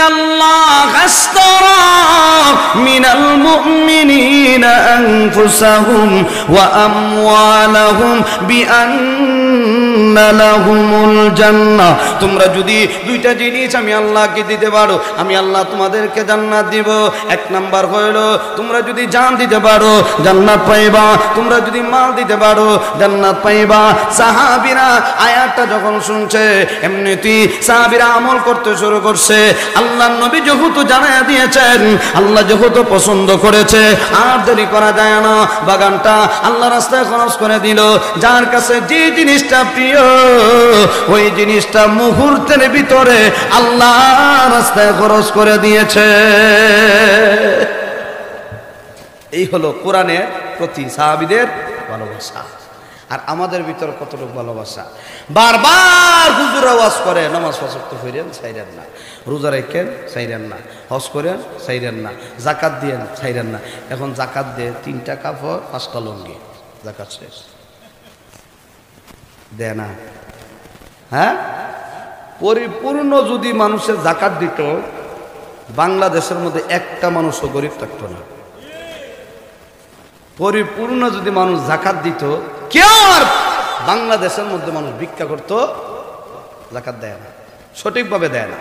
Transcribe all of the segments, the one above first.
ইন্নাল্লাহা আশতারা মিনাল মুমিনিনা আনফুসাহুম ওয়া আমওয়ালাহুম বিআন্না লাহুমুল জান্নাহ। তোমরা যদি দুইটা জিনিস আমি আল্লাহকে দিতে পারো, আমি আল্লাহ তোমাদেরকে জান্নাত দিব। এক নাম্বার হইল তোমরা যদি জান দিতে পারো জান্নাত পাইবা, তোমরা যদি মাল দিতে পারো জান্নাত পাইবা। সাহাবীরা আয়াতটা যখন শুনছে এমনিতেই সাহাবীরা আমল করতে শুরু করছে। আল্লাহর নবী যেহেতু জানায়া দিয়েছেন, আল্লাহ যেহেতু পছন্দ করেছে, আর দেরি করা যায় না। বাগানটা আল্লাহ রাস্তায় খরচ করে দিল। যার কাছে যে জিনিসটা প্রিয় ওই জিনিসটা মুহূর্তের ভিতরে আল্লাহ রাস্তায় খরচ করে দিয়েছে। এই হলো কোরআনের প্রতি সাহাবীদের ভালোবাসা। আর আমাদের ভিতর কতটুকু ভালোবাসা। বারবার হুজুর আওয়াজ করে নামাজ ফাঁসক্ত করেন ছাইরেন না, রোজা রাখেন ছাইরেন না, হজ করেন ছাইরেন না, জাকাত দিয়েন ছাইরেন না। এখন জাকাত দিয়ে 3টা কাপড় 5টা লুঙ্গি, জাকাত শেষ দেয় না। হ্যাঁ, পরিপূর্ণ যদি মানুষের জাকাত দিত বাংলাদেশের মধ্যে একটা মানুষও গরিব থাকতো না। পরিপূর্ণ যদি মানুষ জাকাত দিত কেউ আর বাংলাদেশের মধ্যে মানুষ ভিক্ষা করত, জাকাত দেয় না, সঠিকভাবে দেয় না।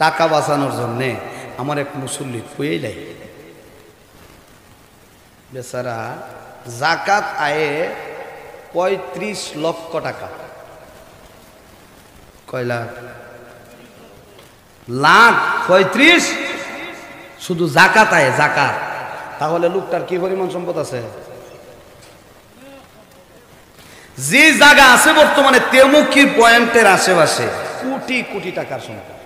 টাকা বাঁচানোর জন্যে আমার এক মুসল্লি খুঁয়েই দেয়, বেচারা জাকাত আয়ে 35 লক্ষ টাকা। কয় লাখ? লাখ 35 শুধু জাকাত আয়ে, জাকাত। তাহলে লোকটার কি পরিমাণ সম্পদ আছে? যে জায়গা আছে বর্তমানে তেমুখী পয়েন্টের আশেপাশে কোটি কোটি টাকার সম্পদ।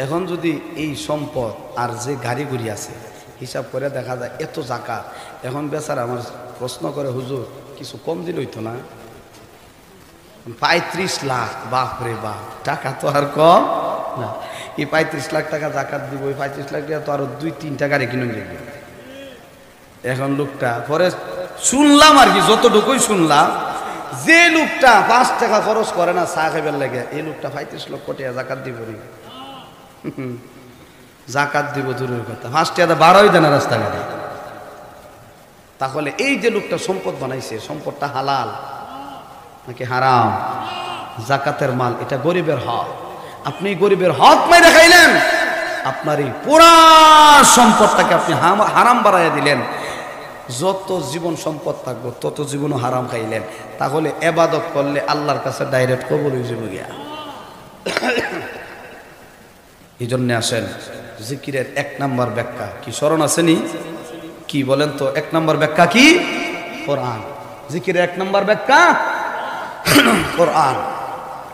এখন যদি এই সম্পদ আর যে গাড়ি গুড়ি আছে হিসাব করে দেখা যায় এত জাকাত। এখন বেচারা আমার প্রশ্ন করে, হুজুর কিছু কম দিল হইতো না? 35 লাখ, বাপরে বাপ, টাকা তো আর কম না। এই 35 লাখ টাকা জাকাত দিব, ওই 35 লাখ টাকা তো আরো 2-3টা গাড়ি কিনে নিবে। এখন লোকটা পরে শুনলাম আর কি, যতটুকুই শুনলাম, যে লোকটা 5 টাকা খরচ করে না চা খাইবার লাগে, এই লোকটা 35 লক্ষ টাকা জাকাত দিব নি। জাকাত দিব দূরের কথা, 5 টাকা 12ই দেয় না রাস্তাঘাটে। তাহলে এই যে লোকটা সম্পদ বানাইছে, সম্পদটা হালাল নাকি হারাম? জাকাতের মাল, এটা গরিবের হক। আপনি গরিবের হক মেরে খাইলেন, আপনার এই পুরা সম্পদটাকে আপনি হারাম বাড়াইয়া দিলেন। যত জীবন সম্পদ থাকবো তত জীবনও হারাম খাইলেন। তাহলে ইবাদত করলে আল্লাহর কাছে ডাইরেক্ট কবুল হয়ে যাবে গিয়া। এই জন্য আসেন, জিকিরের 1 নাম্বার ব্যাখ্যা কি স্মরণ আসেনি? কি বলেন তো 1 নাম্বার ব্যাখ্যা কি? কোরআন। জিকিরের 1 নাম্বার ব্যাখ্যা কোরআন।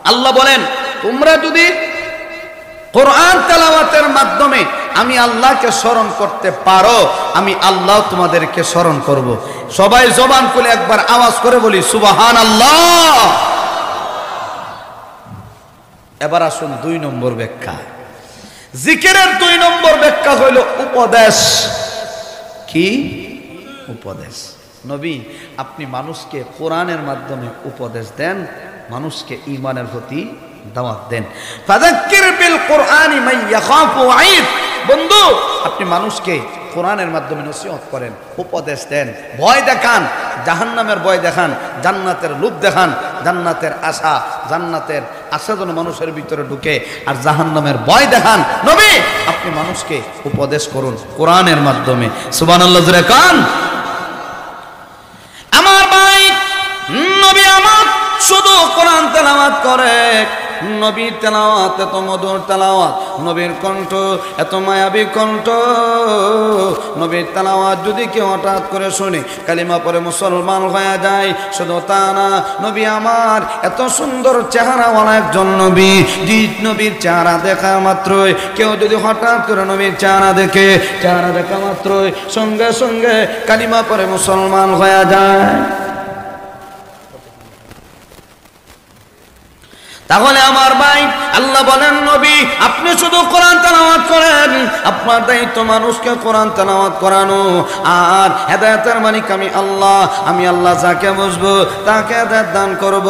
আল্লাহ বলেন, তোমরা যদি কোরআন তেলাওয়াতের মাধ্যমে আমি আল্লাহকে স্মরণ করতে পারো, আমি আল্লাহ তোমাদেরকে স্মরণ করব। সবাই জবান খুলে একবার আওয়াজ করে বলি সুবহানাল্লাহ। এবার আসুন 2 নম্বর ব্যাখ্যা। জিকিরের 2 নম্বর ব্যাখ্যা হইল উপদেশ। কি উপদেশ? নবী আপনি মানুষকে কোরআনের মাধ্যমে উপদেশ দেন, মানুষকে ঈমানের প্রতি দাওয়াত দেন। ফাযাক্কির বিল কোরআনি মান ইয়াখাফু ওয়াঈদ। বন্ধু, আপনি মানুষকে কোরআনের মাধ্যমে নসিহত করেন, উপদেশ দেন, ভয় দেখান, জাহান্নামের ভয় দেখান, জান্নাতের লোভ দেখান, জান্নাতের আশা যেন মানুষের ভিতরে ঢুকে, আর জাহান্নামের ভয় দেখান। নবী আপনি মানুষকে উপদেশ করুন কোরআনের মাধ্যমে। সুবহানাল্লাহ জোরে কান। আমার ভাই, নবী আমার শুধু কোরআন তেলাওয়াত করে। নবীর তেলাওয়াত এত মধুর তেলাওয়াত, নবীর কণ্ঠ এত মায়াবী কণ্ঠ। নবীর তেলাওয়াত যদি কেউ হঠাৎ করে শুনে কালিমা পরে মুসলমান হয়ে যায়। শুধু তা না, নবী আমার এত সুন্দর চেহারাওয়ালা একজন নবী, যে নবীর চেহারা দেখা মাত্রই কেউ যদি হঠাৎ করে নবীর চেহারা দেখা মাত্রই সঙ্গে সঙ্গে কালিমা পরে মুসলমান হয়ে যায়। তাহলে আমার ভাই, আল্লাহ বলেন নবী আপনি শুধু কোরআন তেলাওয়াত করেন, আপনার দায়িত্ব মানুষকে কোরআন তেলাওয়াত করানো। আর হেদায়েতের মালিক আমি আল্লাহ, আমি আল্লাহ যাকে বুঝবো তাকে হেদায়েত দান করব।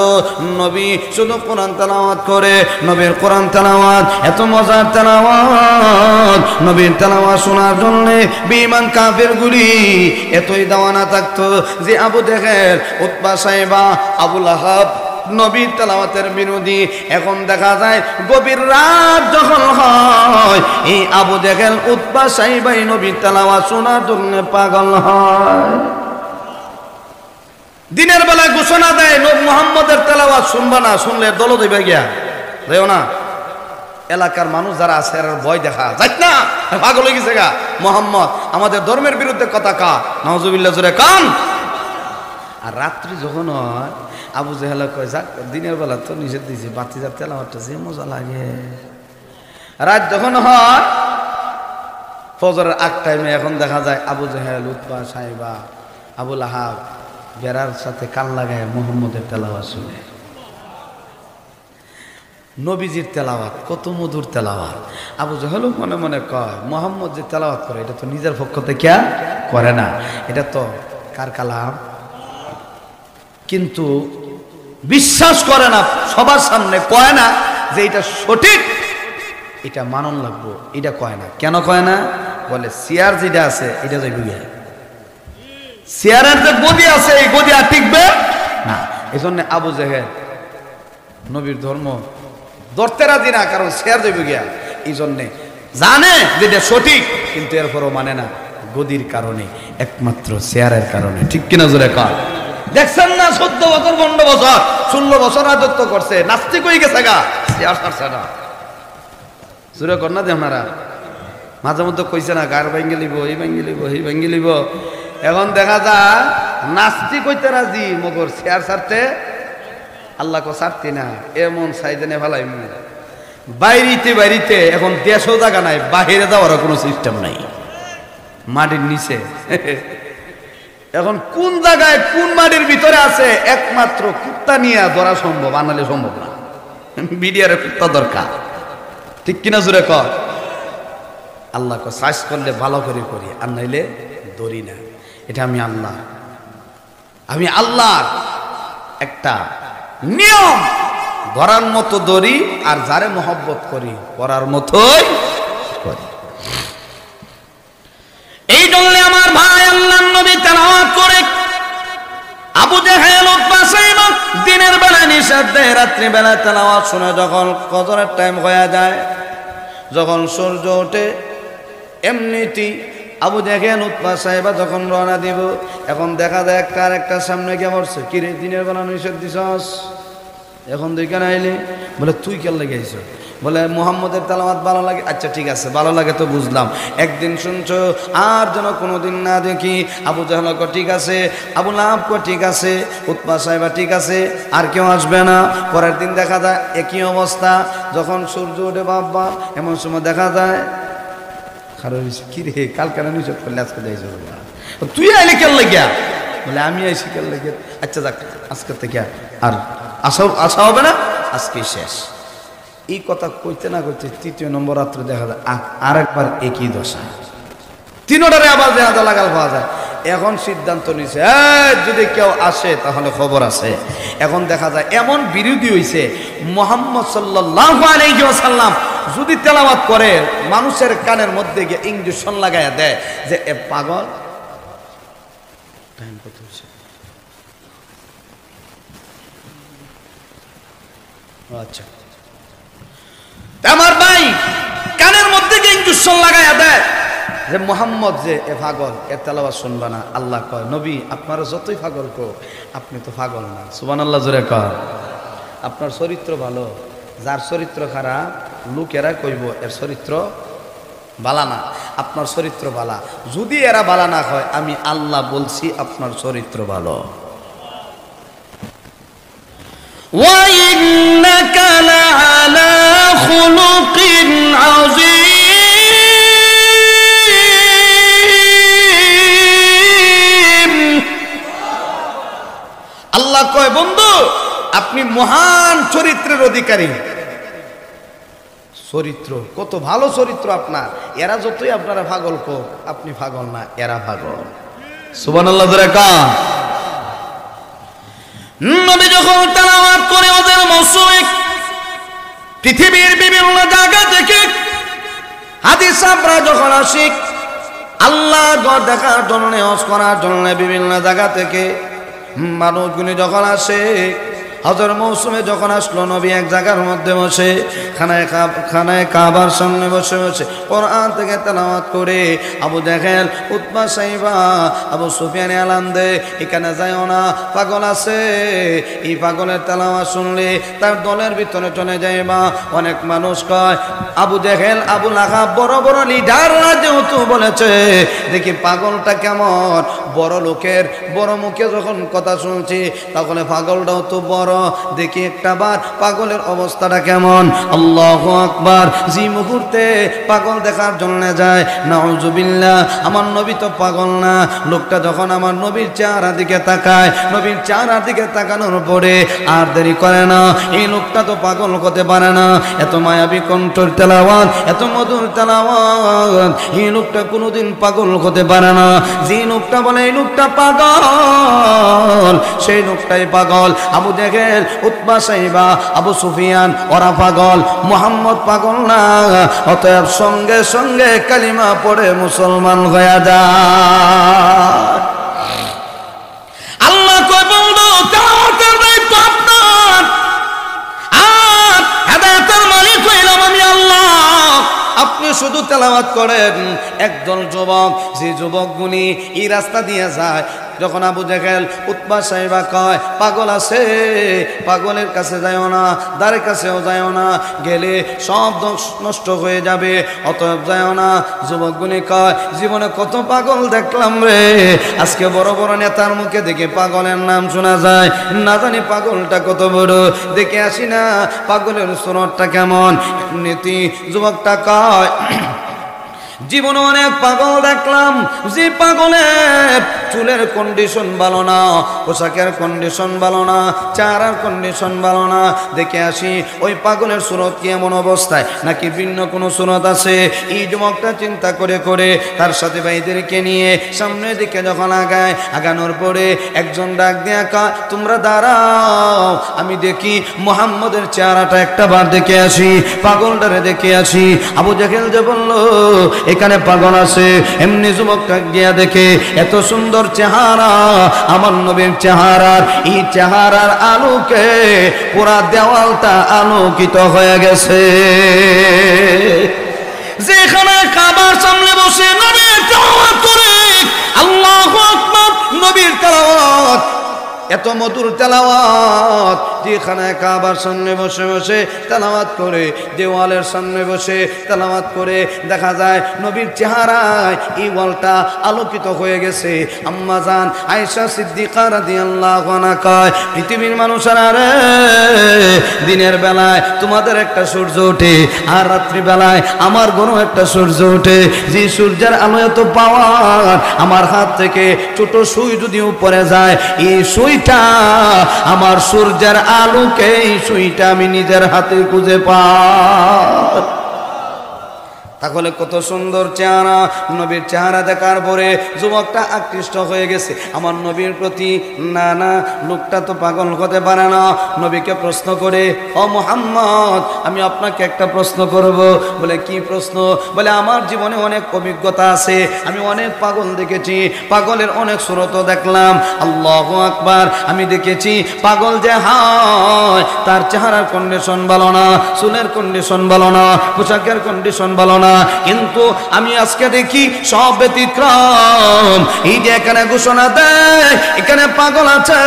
নবী শুধু কোরআন তেলাওয়াত করে, নবীর কোরআন তেলাওয়াত এত মজার তেলাওয়াত, নবীর তেলাওয়াত শোনার জন্য বেঈমান কাফেরগুলি এতই দাওয়ানা থাকতো যে আবু জেহেল, উতবা, সাইবা, আবু লাহাব নবীর তেলাওয়াতের বিরোধী। এখন দেখা যায় গভীর রাত যখন হয়, এই আবু জেহেল, উতবা, সাইবা নবীর তেলাওয়াত শোনার জন্য পাগল হয়। দিনের বেলায় ঘোষণা দেয় মুহাম্মদের তেলাওয়াত শুনবা না, শুনলে দল দিবে গিয়া দেও না। এলাকার মানুষ যারা আছে আর ভয় দেখা যাই না, পাগল হয়ে গেছে গা মুহাম্মদ আমাদের ধর্মের বিরুদ্ধে কথা কা, নাউজুবিল্লাহ জোরে কান। আর রাত্রি যখন হয় আবু জেহেল কয় যাক দিনের বেলা তো নিষেধ দিয়েছি, বাতিজার তেলাওয়াতটা যে মজা লাগে। রাত যখন হয় ফজরের আগ টাইমে এখন দেখা যায় আবু জেহেল, উতবা, সাইবা, আবু লাহাব বেড়ার সাথে কান লাগায় মুহাম্মদের তেলাওয়াত শুনে। নবীজির তেলাওয়াত কত মধুর তেলাওয়াত। আবু জেহেল মনে মনে কয় মুহাম্মদ যে তেলাওয়াত করে এটা তো নিজের পক্ষ থেকে করে না, এটা তো কার কালাম। কিন্তু বিশ্বাস করে না, সবার সামনে কয় না যে এটা সঠিক, এটা মানন লাগবো, এটা কয় না। কেন কয় না? বলে চেয়ার যেটা আছে এটা যাইবে গিয়া, চেয়ারের যে গদি আছে এই গদি আর টিকবে না। এই জন্য আবু জেহেল নবীর ধর্ম ধরতে রাজি না, কারণ চেয়ার যাইবে গিয়া। এই জন্যে জানে যে এটা সঠিক, কিন্তু এরপরও মানে না, গদির কারণে, একমাত্র চেয়ারের কারণে। ঠিক কিনা জোরে কর। দেখছেন না 14 বছর 15 বছর 16 বছর রাজত্ব করছে, নাস্তিক হয়ে গেছে গা, চেয়ার ছাড়ছে না। জোরে কর না যে আপনারা মাঝে মধ্যে কইছে না গার ভাঙ্গে লিব, এই ভাঙ্গে লিব, এই ভাঙ্গে লিব। এখন দেখা যায় নাস্তিক হইতে রাজি, মগর চেয়ার ছাড়তে আল্লাহ কো ছাড়তি না, এমন সাইজেনে ফেলাই। বাইরিতে বাইরিতে এখন দেশও জায়গা নাই, বাহিরে যাওয়ার কোনো সিস্টেম নাই, মাটির নিচে। এখন কোন জায়গায় কোন মাটির ভিতরে আছে একমাত্র কুত্তা নিয়ে ধরা সম্ভব, আনালে সম্ভব না। বিডিআর কুত্তা দরকার। ঠিক কিনা জুড়ে কর। আল্লাহ কো সাইজ করলে ভালো করে করি, আর নাইলে ধরি না। এটা আমি আল্লাহ, আমি আল্লাহর একটা নিয়ম, ধরার মতো ধরি আর যারে মহব্বত করি করার মতোই করি। এই জন্য আমার ভাই আল্লাহর নবী তেলাওয়াত করে, আবু জেহেল, উতবা, সাইবা দিনের বেলা নিষেধ দেয়, রাত্রি বেলা তেলাওয়াত শুনে যখন ফজরের টাইম হয়ে যায়, যখন সূর্য ওঠে, এমনিতেই আবু জেহেল, উতবা, সাইবা যখন রওনা দিব, এখন দেখা যায় একটা সামনে গিয়ে বলছে, কি রে দিনের বেলা নিষেধ দিছস, এখন তুই কেন আইলি? বলে তুই কেন লেগে আইছ? বলে মুহাম্মদের তেলাওয়াত ভালো লাগে। আচ্ছা ঠিক আছে, ভালো লাগে তো বুঝলাম, একদিন শুনছো আর যেন কোনোদিন না দেখি। আবু জেহেল কো ঠিক আছে, আবু লাহাব কো ঠিক আছে, উতবা, সাইবা ঠিক আছে, আর কেউ আসবে না। পরের দিন দেখা যায় একই অবস্থা, যখন সূর্য ওঠে বাবা, এমন সময় দেখা যায় কি রে কালকে নিষেধ করলে আজকে যাইছ, তুই আইলে কেন লাগিয়া? বলে আমি আইসি কেন লাগিয়া। আচ্ছা যাক, আজকে থেকে আর আসা হবে না, আজকে শেষ। এই কথা কইতে না কইতে ৩য় নম্বর রাত্রে দেখা যায় আরেকবার একই দশা, 3টারে আবার জানাজা লাগাল পাওয়া যায়। এখন সিদ্ধান্ত নিছে যদি কেউ আসে তাহলে খবর আছে। এখন দেখা যায় এমন বিরোধী হইছে, মুহাম্মদ সাল্লাল্লাহু আলাইহি ওয়াসাল্লাম যদি তেলাওয়াত করে মানুষের কানের মধ্যে গিয়ে ইঞ্জেকশন লাগাইয়া দেয় যে এ পাগল। টাইম কত হইছে? আচ্ছা, আমার ভাই কানের মধ্যে গিয়ে ইঞ্জেকশন লাগাইয়া দেয় যে মুহাম্মদ যে এ পাগল, এ তেলাওয়াত শুনবা না। আল্লাহ কয় নবী আপনারা যতই পাগল কো, আপনি তো পাগল না। সুবহানাল্লাহ জোরে কয়। আপনার চরিত্র ভালো, যার চরিত্র খারাপ লোকেরা কইব এর চরিত্র বালা না, আপনার চরিত্র বালা। যদি এরা বালা না হয়, আমি আল্লাহ বলছি আপনার চরিত্র ভালো। ওয়া ইন্নাকা লাআলা খুলুকিন আযীম। আল্লাহ কয় বন্ধু আপনি মহান চরিত্রের অধিকারী, চরিত্র কত ভালো চরিত্র আপনার। এরা যতই আপনারা পাগল কোক, আপনি পাগল না, এরা পাগল। সুবহানাল্লাহ জোরে কান। নবী যখন তেলাওয়াত করে ওদের মৌসুমে পৃথিবীর বিভিন্ন জায়গা থেকে হাদিস আমরা যখন আসি আল্লাহ ঘর দেখার জন্য, হজ করার জন্য বিভিন্ন জায়গা থেকে মানুষগুলি যখন আসে, হজের মৌসুমে যখন আসলো নবী এক জায়গার মধ্যে বসে খানায় কাবার সামনে বসে বসে কোরআন থেকে তেলাওয়াত করে আবু জেহেল, উতবা, সাইবা, আবু সুফিয়ান আলান্দে এখানে যায়ও না, পাগল আছে, এই পাগলের তেলাওয়াত শুনলে তার দলের ভিতরে চলে যাইবা। অনেক মানুষ কয় আবু জেহেল, আবু লাহাব বড় বড় লিডাররা যেহেতু বলেছে, দেখি পাগলটা কেমন, বড় লোকের বড় মুখে যখন কথা শুনছি তখন পাগলটাও তো বড়, দেখি একটা বার পাগলের অবস্থাটা কেমন। আল্লাহু আকবার। যে মুহূর্তে পাগল দেখার জন্য যায়, নাউজুবিল্লাহ, আমার নবী তো পাগল না। লোকটা যখন আমার নবীর চেহারা দিকে তাকায়, নবীর চেহারা দিকে তাকানোর পরে আর দেরি করে না, এই লোকটা তো পাগল হতে পারে না। এত মায়াবী কণ্ঠের তেলাওয়াত, এত মধুর তেলাওয়াত, এই লোকটা কোনোদিন পাগল হতে পারে না। যে লোকটা বলে এই লোকটা পাগল, সেই লোকটাই পাগল। আবু দেখেন উতবা, সাইবা, আবু সুফিয়ান ওরা পাগল, মুহাম্মদ পাগল না। অতএব সঙ্গে সঙ্গে কালিমা পড়ে মুসলমান হয়ে যায়। আল্লাহ কয় বন্ধু, তেলাওয়াতের দায়িত্ব আপনার, আর হেদায়েতের মালিক হইলাম আমি আল্লাহ। আপনি শুধু তেলাওয়াত করেন। একদল যুবক, যে যুবকগুলি এই রাস্তা দিয়ে যায়, যখন আবু জেহেল, উতবা, সাইবা কয় পাগল আছে, পাগলের কাছে যায়ও না, দ্বারের কাছেও যায়ও না, গেলে সব নষ্ট হয়ে যাবে, অতএব যায়ও না। যুবকগুলি কয় জীবনে কত পাগল দেখলাম রে, আজকে বড় বড় নেতার মুখে দেখে পাগলের নাম শোনা যায়, না জানি পাগলটা কত বড়, দেখে আসি না পাগলের সুরতটা কেমন। নীতি যুবকটা কয় জীবনে অনেক পাগল দেখলাম, যে পাগলের চুলের কন্ডিশন ভালো না, পোশাকের কন্ডিশন ভালো না, চারার কন্ডিশন ভালো না, দেখে আসি ওই পাগলের সুরত কি এমন অবস্থায়, নাকি ভিন্ন কোনো সুরত আছে। এই যুবকটা চিন্তা করে করে তার সাথে ভাইদেরকে নিয়ে সামনের দিকে যখন আগায়, আগানোর পরে একজন ডাক দিয়া কয় তোমরা দাঁড়াও, আমি দেখি মুহাম্মদের চেহারাটা একটা বার দেখে আসি, পাগলটারে দেখে আসি। আবু জেহেল যে বলল এখানে পাগল আছে, এমনি যুবকটা গিয়া দেখে এত সুন্দর চেহারা, আমার নবীর চেহারার, এই চেহারার আলোকে পুরা দেওয়ালটা আলোকিত হয়ে গেছে। যেখানে কাবার সামনে বসে নবীর তেলাওয়াত করে, আল্লাহু আকবার, নবীর তেলাওয়াত, এত মধুর তেলাওয়াত, যেখানে কাবার সামনে বসে বসে তেলাওয়াত করে, দেওয়ালের সামনে বসে তেলাওয়াত করে, দেখা যায় নবীর চেহারায় এই ওয়ালটা আলোকিত হয়ে গেছে। আম্মা জান আয়েশা সিদ্দিকা রাদিয়াল্লাহু আনহা কয় পৃথিবীর মানুষেরা রে, দিনের বেলায় তোমাদের একটা সূর্য ওঠে, আর রাত্রি বেলায় আমার ঘরও একটা সূর্য ওঠে। যে সূর্যের আলো এত পাওয়ার, আমার হাত থেকে ছোট সুই যদি উপরে যায়, এই সুইটা আমার সূর্যের আলোকে, এই সুইটা আমি নিজের হাতে খুঁজে পাই। তাহলে কত সুন্দর চেহারা, নবীর চেহারা দেখার পরে যুবকটা আকৃষ্ট হয়ে গেছে আমার নবীর প্রতি। না না, লোকটা তো পাগল হতে পারে না। নবীকে প্রশ্ন করে, ও মুহাম্মদ, আমি আপনাকে একটা প্রশ্ন করব। বলে কি প্রশ্ন? বলে আমার জীবনে অনেক অভিজ্ঞতা আছে, আমি অনেক পাগল দেখেছি, পাগলের অনেক সুরত দেখলাম। আল্লাহু আকবার। আমি দেখেছি পাগল যে হয় তার চেহারার কন্ডিশন ভালো না, চুলের কন্ডিশন ভালো না, পোশাকের কন্ডিশন ভালো না, কিন্তু আমি আজকে দেখি সব ব্যতিক্রম। এই যে এখানে ঘোষণা দেয় এখানে পাগল আছে,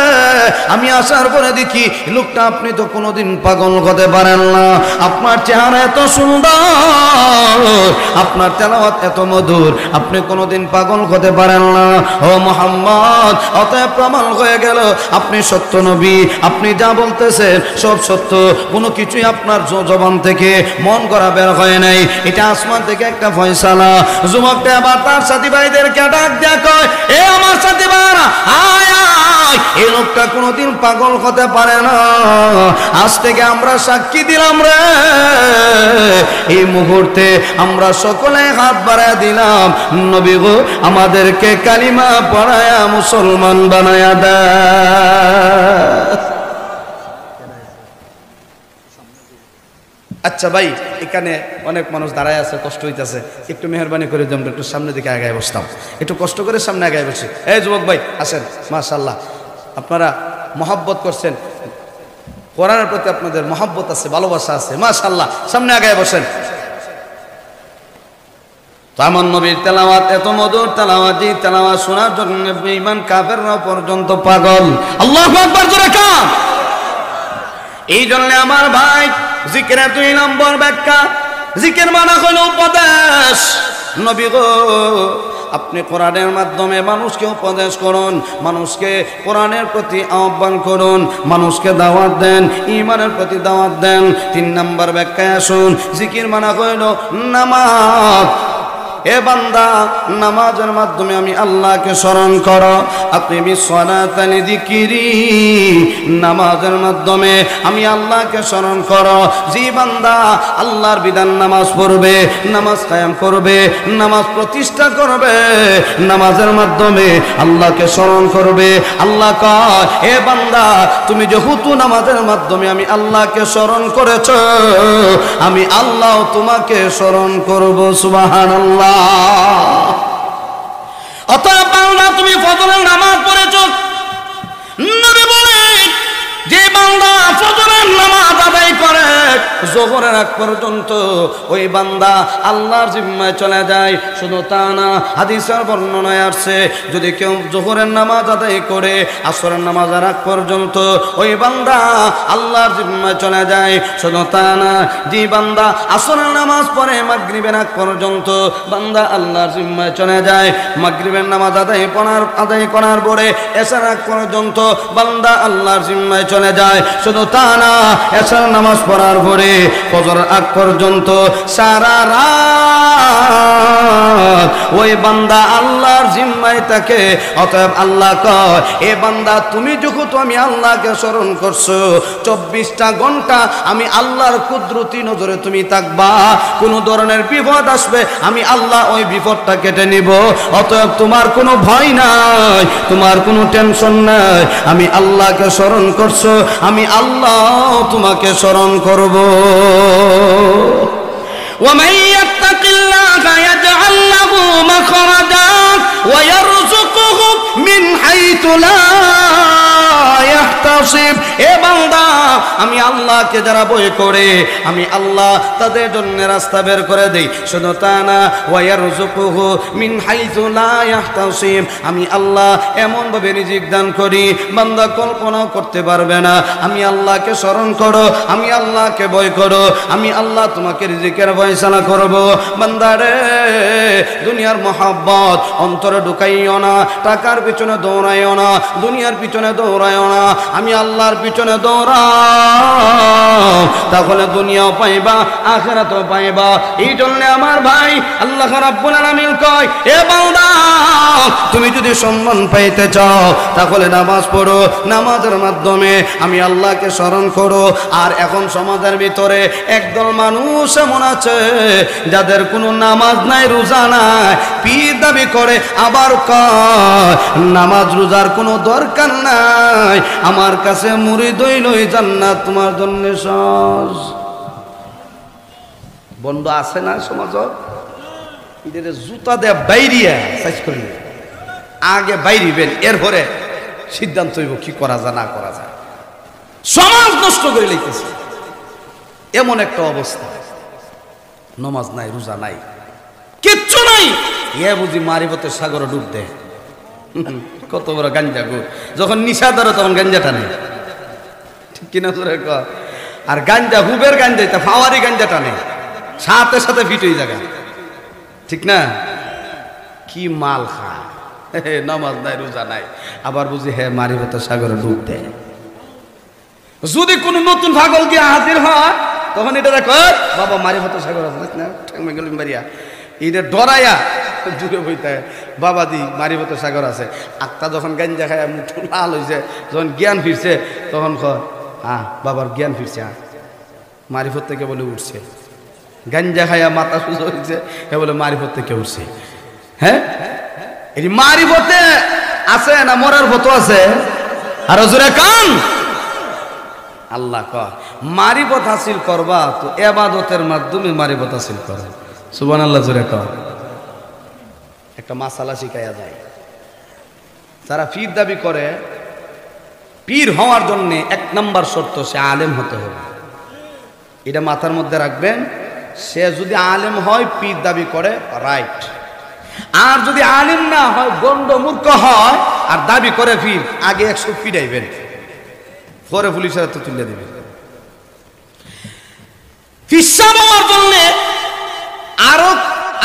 আমি আসার পরে দেখি লোকটা আপনি তো কোনোদিন পাগল হতে পারেন না, আপনার চেহারা এত সুন্দর, আপনার তেলাওয়াত এত মধুর, আপনি কোনোদিন পাগল হতে পারেন না। ও মুহাম্মদ, অতএব প্রমাণ হয়ে গেল আপনি সত্য নবী, আপনি যা বলতেছেন সব সত্য, কোনো কিছুই আপনার জবান থেকে মন করা বের হয় নাই, এটা আসমান থেকে একটা ফয়সালা। যুবকটা আবার তার সাথী ভাইদেরকে ডাক দেয়া কয়, এ আমার সাথী ভাইরা, আয় আয়, এই লোকটা কোনোদিন পাগল হতে পারে না, আজ থেকে আমরা সাক্ষী দিলাম রে, এই মুহূর্তে আমরা সকলে হাত বাড়ায় দিলাম, নবী গো আমাদেরকে কালিমা পড়ায়া মুসলমান বানায়া দেয়। আচ্ছা ভাই, এখানে অনেক মানুষ দাঁড়ায় আছে, কষ্ট হইতেছে, একটু মেহরবানি করে যেমন একটু সামনে দিকে আগায় বসতাম, একটু কষ্ট করে সামনে আগায় বসি। এই যুবক ভাই আসেন, মাশাআল্লাহ আপনারা মহব্বত করছেন, কোরআনের প্রতি আপনাদের মহব্বত আছে, ভালোবাসা আছে, মাশাআল্লাহ সামনে আগায় বসেন। তো আমার নবীর তেলাওয়াত এত মধুর তেলাওয়াত, যে তেলাওয়াত শোনার জন্য বেঈমান কাফেররা পর্যন্ত পাগল। আল্লাহু আকবার জোরে কাম। এই জন্য আমার ভাই জিকিরের 2 নম্বর ব্যাখ্যা, জিকির মানে হলো উপদেশ। নবী গো আপনি কোরআনের মাধ্যমে মানুষকে উপদেশ করুন, মানুষকে কোরআনের প্রতি আহ্বান করুন, মানুষকে দাওয়াত দেন, ঈমানের প্রতি দাওয়াত দেন। 3 নম্বর ব্যাখ্যায় আসুন, জিকির মানে হলো নামাজ। এ বান্দা নামাজের মাধ্যমে আমি আল্লাহকে স্মরণ করো, আপনি বিসসালাতা লিযিকরি, নামাজের মাধ্যমে আমি আল্লাহকে স্মরণ করো। যে বান্দা আল্লাহর বিধান নামাজ পড়বে, নামাজ কায়েম করবে, নামাজ প্রতিষ্ঠা করবে, নামাজের মাধ্যমে আল্লাহকে স্মরণ করবে। আল্লাহ কয় এ বান্দা তুমি যেহেতু নামাজের মাধ্যমে আমি আল্লাহকে স্মরণ করেছো, আমি আল্লাহ তোমাকে স্মরণ করব। সুবহানাল্লাহ। অতএব বান্দা তুমি ফজরের নামাজ পড়েছ, নবী বলেন যে বান্দা ফজরের নামাজ আদায় করে যোহরের আগ পর্যন্ত ওই বান্দা আল্লাহর জিম্মায় চলে যায়। শুধু তা না, হাদিসের বর্ণনায় আসছে যদি কেউ যোহরের নামাজ আদায় করে আসরের নামাজের আগ পর্যন্ত ওই বান্দা আল্লাহর জিম্মায় চলে যায়। শুধু তা না, যে বান্দা আসরের নামাজ পড়ে মাগরিবের আগ পর্যন্ত বান্দা আল্লাহর জিম্মায় চলে যায়। মাগরিবের নামাজ আদায় করার পরে এশার আগ পর্যন্ত বান্দা আল্লাহর জিম্মায় চলে যায়। শুধু তা না, এশার নামাজ পড়ার পরে ফজর আগ পর্যন্ত সারা রাত ওই বান্দা আল্লাহর জিম্মায় থাকে। অতএব আল্লাহ কয় এ বান্দা তুমি যেহেতু আমি আল্লাহকে স্মরণ করছো, 24টা ঘন্টা আমি আল্লাহর কুদরতি নজরে তুমি থাকবা। কোনো ধরনের বিপদ আসবে আমি আল্লাহ ওই বিপদটা কেটে নিব। অতএব তোমার কোনো ভয় নাই, তোমার কোনো টেনশন নাই। আমি আল্লাহকে স্মরণ করছো, আমি আল্লাহ তোমাকে স্মরণ করব। ومن يتق الله يجعل له مخرجا ويرزقه من حيث لا يحتسب। এ বান্দা আমি আল্লাহকে যারা ভয় করে আমি আল্লাহ তাদের জন্য রাস্তা বের করে দেই। শুধু তা না, ওয়ারযুকুহু মিন হাইসু লা ইয়াহতাসিব, আমি আল্লাহ এমন ভাবে রিজিক দান করি বান্দা কল্পনা করতে পারবে না। আমি আল্লাহকে স্মরণ করো, আমি আল্লাহকে ভয় করো, আমি আল্লাহ তোমাকে রিজিকের ফয়সালা করব। বান্দারে দুনিয়ার মহব্বত অন্তরে ঢুকাইও না, টাকার পিছনে দৌড়াইও না, দুনিয়ার পিছনে দৌড়াইও না, আমি আল্লাহর পিছনে দৌড়াও, তাহলে দুনিয়াও পাইবা আখিরাতও পাইবা। এই জন্য আমার ভাই আল্লাহ রাব্বুল আলামিন কয় এ বান্দা তুমি যদি সম্মান পাইতে চাও তাহলে নামাজ পড়ো, নামাজের মাধ্যমে আমি আল্লাহকে স্মরণ করো। আর এখন সমাজের ভিতরে একদল মানুষ এমন আছে যাদের কোনো নামাজ নাই, রোজা নাই, পীর দাবি করে, আবার কয় নামাজ রোজার কোনো দরকার নাই, আমার কাছে মুরিদ হইলই জান্নাত তোমার জন্য সহজ। বন্ধু আছে না সমাজ, এদের জুতা দেয়া বাইরিয়া সাইজ করি, আগে বাইরিবেন, এরপরে সিদ্ধান্ত হইব কি করা যায় না করা যায়। সমাজ নষ্ট করে লিখতেছে এমন একটা অবস্থা, নামাজ নাই, রোজা নাই, কিচ্ছু নাই, এ বুঝি মারিফতের সাগরে ডুব দেয়। কত বড় গাঞ্জা গো, যখন নিশা ধরে তখন গাঞ্জা টানে, ঠিক কিনা তোরে ক? আর গাঞ্জা হুবের গাঞ্জা, তা ফাওয়ারি গাঞ্জা টানে, সাথে সাথে ফিট হয়ে যাবে, ঠিক না? কি মাল খায়, নামাজ নাই, রোজা নাই, আবার বুঝি হ্যাঁ মারিফতের সাগরে ডুব দেয়। যদি কোনো নতুন পাগল গিয়ে হাজির হয় তখন এটা দেখো বাবা মারিফতের সাগর আছে না, ঠ্যাংমে গেলিম বাড়িয়া, এটা ডরাইয়া দূরে বইতে বাবা দি মারিফতের সাগর আছে। আত্মা যখন গাঞ্জা খায় মুঠো লাল হয়েছে, যখন জ্ঞান ফিরছে তখন কয় হ্যাঁ বাবার জ্ঞান ফিরছে, হ্যাঁ মারিফত থেকে বলে উঠছে। গাঞ্জা খাইয়া মাথা সুজো হয়েছে, এ বলে মারিফত থেকে উঠছে। হ্যাঁ, এই মারিফতে আছে না মরার ভতো আছে? আর জোরে কান। আল্লাহ কয় মারিফত হাসিল করবা তো ইবাদতের মাধ্যমে মারিফত হাসিল করে। সুবহানাল্লাহ, জোরে কয়। একটা মাসালা শিখাইয়া যায়, যারা পীর দাবি করে, পীর হওয়ার জন্য 1 নাম্বার শর্ত সে আলেম হতে হবে। এটা মাথার মধ্যে রাখবেন। সে যদি আলেম হয়, পীর দাবি করে, রাইট। আর যদি আলেম না হয়, গন্ড মূর্খ হয় আর দাবি করে পীর, আগে 100 পিটাইবেন, পরে পুলিশের হাতে তুলে দিবেন। ফিসাব হওয়ার জন্য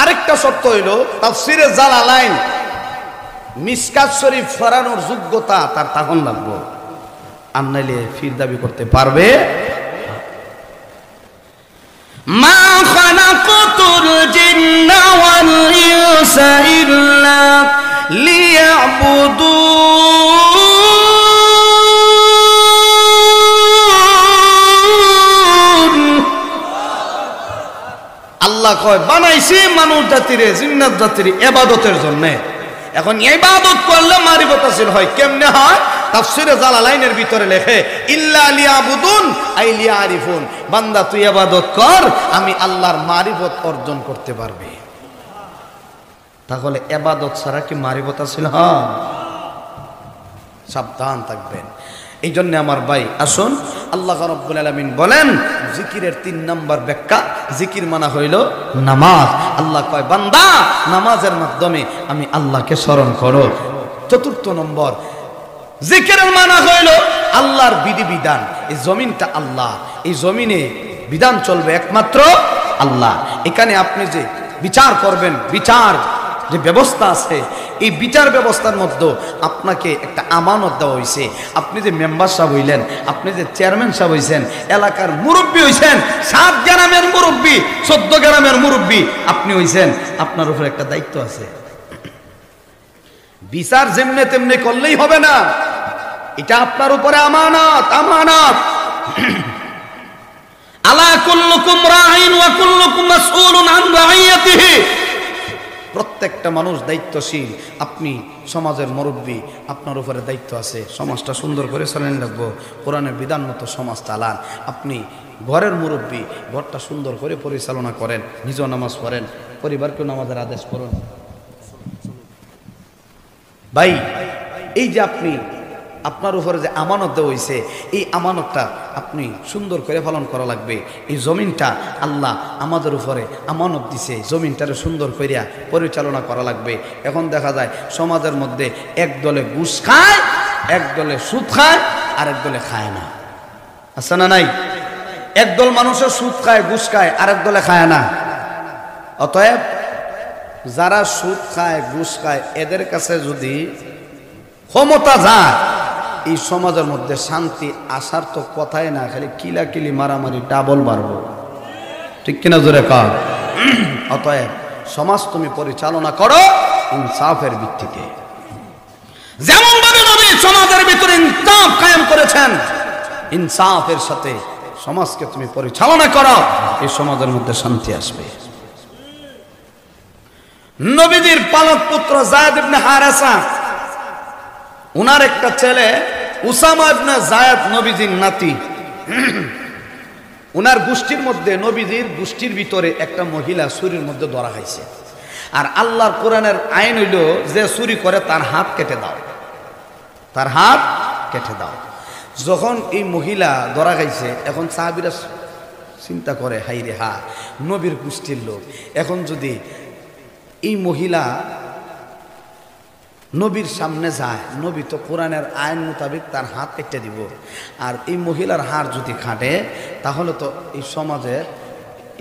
আরেকটা শর্ত হইল তাফসিরে জালালাইন, মিশকাত শরীফ ফরানোর যোগ্যতা তার তখন লাগবে, আর নাইলে পীর দাবি করতে পারবে। মা খালাকাতুল জিন্না ওয়াল ইনসা ইল্লা লিয়াবুদুন। আল্লাহ কয় বানাইছি মানুষ জাতিরে, জিন্নাত জাতিরে ইবাদতের জন্য। এখন ইবাদত করলে মারিফত হাসিল হয়। কেমনে হয়? তাফসিরে জালালাইনের ভিতরে লেখে ইল্লা লিয়াবুদুন আই লিয়ারিফুন। বান্দা তুই ইবাদত কর, আমি আল্লাহর মারিফত অর্জন করতে পারবে। তাহলে ইবাদত ছাড়া কি মারিফত হাসিল হয়? সাবধান থাকবেন। এই জন্য আমার ভাই আসুন, আল্লাহ রাব্বুল আলামিন বলেন জিকিরের 3 নাম্বার ব্যাখ্যা, জিকির মানা হইল নামাজ। আল্লাহ কয় বান্দা নামাজের মাধ্যমে আমি আল্লাহকে স্মরণ করো। 4 নম্বর জিকিরের মানা হইল আল্লাহর বিধিবিধান। এই জমিনটা আল্লাহ, এই জমিনে বিধান চলবে একমাত্র আল্লাহ। এখানে আপনি যে বিচার করবেন, বিচার যে ব্যবস্থা আছে, এই বিচার ব্যবস্থার মধ্যে আপনাকে একটা আমানত দেওয়া হয়েছে। আপনি যে মেম্বার সাহেব হইলেন, আপনি যে চেয়ারম্যান সাহেব হয়েছেন, এলাকার মুরব্বী হয়েছেন, 7 গ্রামের মুরব্বী, 14 গ্রামের মুরব্বী আপনি হয়েছেন, আপনার উপর একটা দায়িত্ব আছে। বিচার যেমনে তেমনি করলেই হবে না, এটা আপনার উপরে আমানত। আমানত আলা কুল্লুকুম রাঈন ওয়া কুল্লুকুম মাসউলুন আন রাঈয়াতিহি। প্রত্যেকটা মানুষ দায়িত্বশীল। আপনি সমাজের মুরব্বী, আপনার উপরে দায়িত্ব আছে। সমাজটা সুন্দর করে চালান রাখবো, কোরআনের বিধান মতো সমাজ চালান। আপনি ঘরের মুরব্বী, ঘরটা সুন্দর করে পরিচালনা করেন, নিজেও নামাজ পড়েন, পরিবারকেও নামাজের আদেশ করুন। ভাই, এই যে আপনি আপনার উপরে যে আমানত দেওয়া হয়েছে, এই আমানতটা আপনি সুন্দর করে পালন করা লাগবে। এই জমিনটা আল্লাহ আমাদের উপরে আমানত দিছে, জমিনটারে সুন্দর করিয়া পরিচালনা করা লাগবে। এখন দেখা যায় সমাজের মধ্যে এক দলে ঘুষ খায়, এক দলে সুদ খায়, আর এক দলে খায় না। আছে না নাই? একদল মানুষের সুদ খায়, ঘুষ খায়, আর এক দলে খায় না। অতএব যারা সুদ খায়, ঘুষ খায়, এদের কাছে যদি ক্ষমতা যায়, এই সমাজের মধ্যে শান্তি আসার তো কথাই না, খালি কিলাকিলি মারামারি ডাবল বাড়বো। ঠিক কিনা জোরে কর? অতএব সমাজ তুমি পরিচালনা করো ইনসাফের ভিত্তিতে। যেমন ভাবে নবী সমাজের ভিতরে ইনসাফ কায়েম করেছেন, ইনসাফের সাথে সমাজকে তুমি পরিচালনা করো, এই সমাজের মধ্যে শান্তি আসবে। নবীজির পালক পুত্র যায়েদ ইবনে হারেসা, উনার একটা ছেলে উসামা ইবনে যায়েদ নবীজির নাতি। উনার গোষ্ঠীর মধ্যে, নবীজির গোষ্ঠীর ভিতরে একটা মহিলা চুরির মধ্যে ধরা খাইছে। আর আল্লাহর কোরআনের আইন হইল যে চুরি করে তার হাত কেটে দাও, তার হাত কেটে দাও। যখন এই মহিলা ধরা খাইছে, এখন সাহাবীরা চিন্তা করে, হাই রে হা, নবীর গোষ্ঠীর লোক, এখন যদি এই মহিলা নবীর সামনে যায়, নবী তো কোরআনের আইন মোতাবেক তার হাত কেটে দিব। আর এই মহিলার হাত যদি খাটে, তাহলে তো এই সমাজের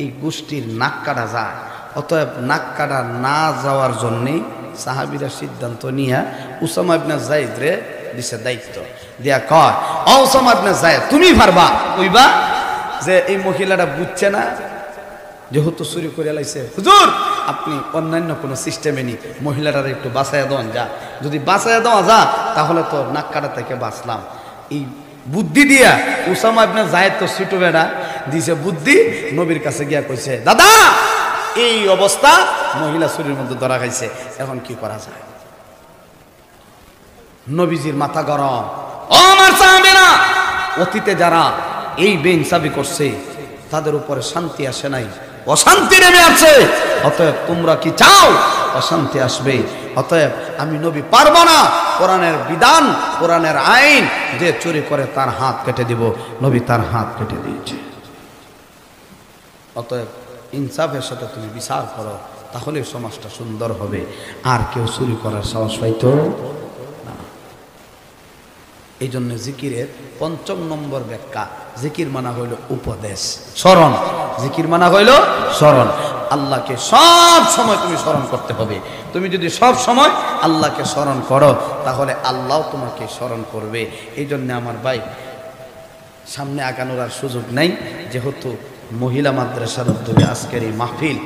এই গোষ্ঠীর নাক কাটা যায়। অতএব নাক কাটা না যাওয়ার জন্যেই সাহাবীরা সিদ্ধান্ত নিয়ে উসামা ইবনে যায়েদরে দিছে দায়িত্ব দিয়া, কয় ও উসামা ইবনে যায়েদ, তুমি পারবা কইবা যে এই মহিলাটা বুঝছে না, যেহেতু চুরি করে লাইছে, হুজুর আপনি অন্যান্য কোনো সিস্টেমে নি মহিলাটার একটু বাঁচাইয়া দেওয়ান যা। যদি বাঁচাইয়া দেওয়া যা, তাহলে তো নাক কাটা থেকে বাঁচলাম। এই বুদ্ধি দিয়া উসামা ইবনে যায়েদ তো ছোট বেটা, দিছে বুদ্ধি, নবীর কাছে গিয়া কইছে, দাদা এই অবস্থা, মহিলা চুরির মধ্যে ধরা খাইছে, এখন কি করা যায়? নবীজির মাথা গরম। ও আমার সাহাবীরা, অতীতে যারা এই বেইনসাফি করছে তাদের উপরে শান্তি আসে নাই, অশান্তি নেমে আছে। অতএব তোমরা কি চাও অশান্তি আসবে? অতএব আমি নবী পারবো না, কোরআনের বিধান, কোরআনের আইন, যে চুরি করে তার হাত কেটে দিব। নবী তার হাত কেটে দিয়েছে। অতএব ইনসাফের সাথে তুমি বিচার করো, তাহলে সমাজটা সুন্দর হবে। আর কেউ চুরি করার সাহস পাইতো না। এই জন্য জিকিরের ৫ম নম্বর ব্যাখ্যা, জিকির মানা হইল উপদেশ, স্মরণ। জিকির মানা হইল স্মরণ। আল্লাহকে সব সময় তুমি স্মরণ করতে হবে। তুমি যদি সব সময় আল্লাহকে স্মরণ করো, তাহলে আল্লাহ তোমাকে স্মরণ করবে। এই জন্য আমার ভাই, সামনে আগানোর আর সুযোগ নাই, যেহেতু মহিলা মাদ্রাসার উদ্যোগে আজকের এই মাহফিল,